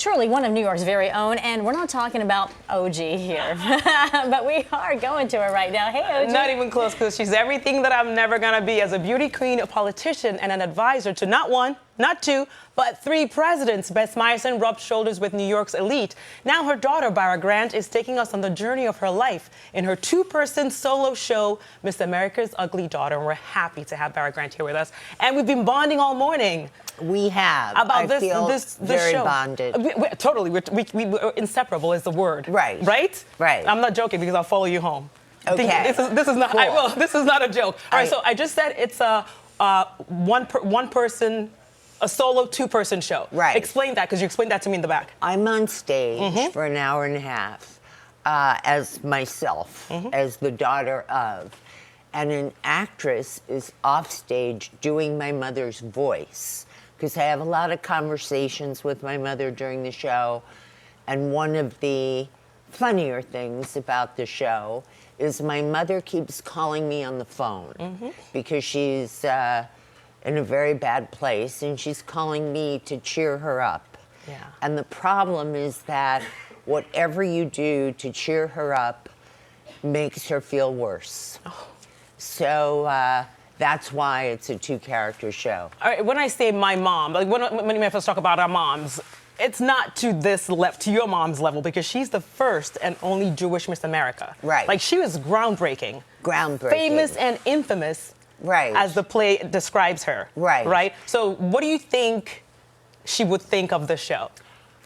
Truly one of New York's very own, and we're not talking about OG here, but we are going to her right now. Hey, OG. Not even close, because she's everything that I'm never gonna be as a beauty queen, a politician, and an advisor to not one, not two, but three presidents. Bess Myerson rubbed shoulders with New York's elite. Now her daughter, Barra Grant, is taking us on the journey of her life in her two-person solo show, Miss America's Ugly Daughter. And we're happy to have Barra Grant here with us. And we've been bonding all morning. We have. About I feel this very show. bonded. Totally. We're inseparable is the word. Right. Right? Right. I'm not joking because I'll follow you home. Okay. This is not. Cool. I will. This is not a joke. All right. So I just said it's a one person. A solo two-person show. Right. Explain that, because you explained that to me in the back. I'm on stage for an hour and a half as myself, as the daughter of, and an actress is off stage doing my mother's voice, because I have a lot of conversations with my mother during the show, and one of the funnier things about the show is my mother keeps calling me on the phone because she's in a very bad place, and she's calling me to cheer her up. Yeah. And the problem is that whatever you do to cheer her up makes her feel worse. Oh. So that's why it's a two-character show. All right, when I say my mom, like when many of us talk about our moms, it's not to to your mom's level, because she's the first and only Jewish Miss America. Right. Like, she was groundbreaking. Groundbreaking. Famous and infamous. Right. As the play describes her. Right. Right? So what do you think she would think of the show?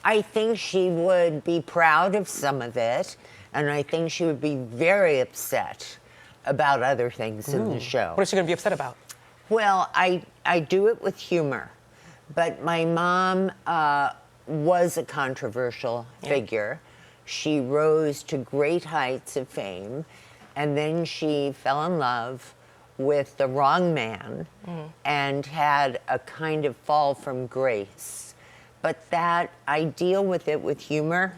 I think she would be proud of some of it, and I think she would be very upset about other things in the show. What is she going to be upset about? Well, I do it with humor, but my mom was a controversial figure. She rose to great heights of fame, and then she fell in love with the wrong man and had a kind of fall from grace. But that, I deal with it with humor,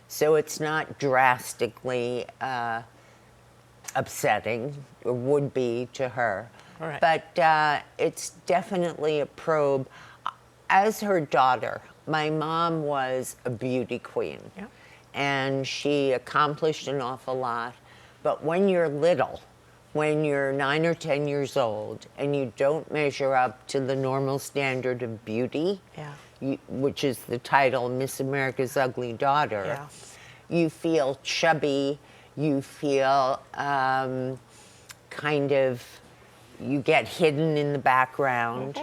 so it's not drastically upsetting, or would be to her. All right. But it's definitely a probe. As her daughter, my mom was a beauty queen, and she accomplished an awful lot. But when you're little, when you're 9 or 10 years old and you don't measure up to the normal standard of beauty, which is the title Miss America's Ugly Daughter, you feel chubby, you feel kind of, you get hidden in the background.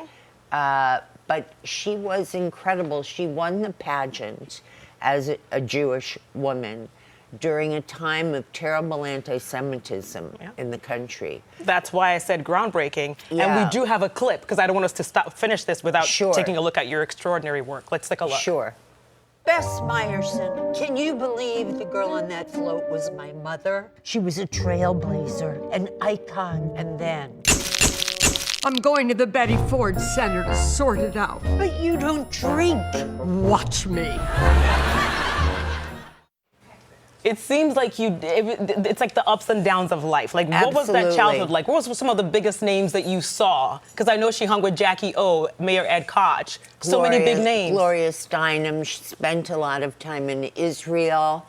But she was incredible. She won the pageant as a Jewish woman during a time of terrible anti-Semitism in the country. That's why I said groundbreaking. Yeah. And we do have a clip, because I don't want us to finish this without Sure. taking a look at your extraordinary work. Let's take a look. Sure. Bess Myerson, can you believe the girl on that float was my mother? She was a trailblazer, an icon, and then... I'm going to the Betty Ford Center to sort it out. But you don't drink. Watch me. It seems like it's like the ups and downs of life. Like, what was that Absolutely. childhood like? What was some of the biggest names that you saw? Because I know she hung with Jackie O, Mayor Ed Koch, so many big names. Gloria Steinem. She spent a lot of time in Israel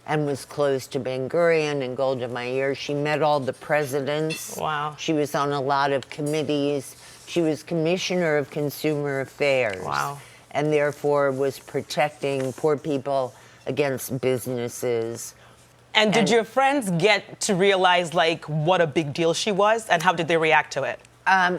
and was close to Ben Gurion and Golda Meir. She met all the presidents. Wow. She was on a lot of committees. She was Commissioner of Consumer Affairs. Wow. And therefore was protecting poor people against businesses. And did your friends get to realize, like, what a big deal she was, and how did they react to it?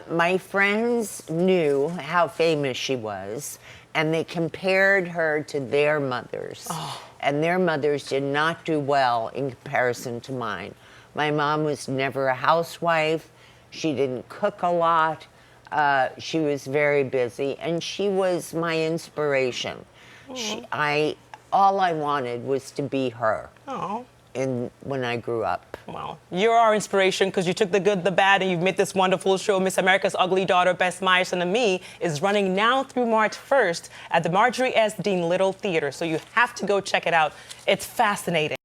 My friends knew how famous she was, and they compared her to their mothers. Oh. And their mothers did not do well in comparison to mine. My mom was never a housewife. She didn't cook a lot. She was very busy, and she was my inspiration. All I wanted was to be her. Oh. When I grew up. Well, you're our inspiration, because you took the good, the bad, and you've made this wonderful show. Miss America's Ugly Daughter, Bess Myerson and Me, is running now through March 1st at the Marjorie S. Dean Little Theater. So you have to go check it out. It's fascinating.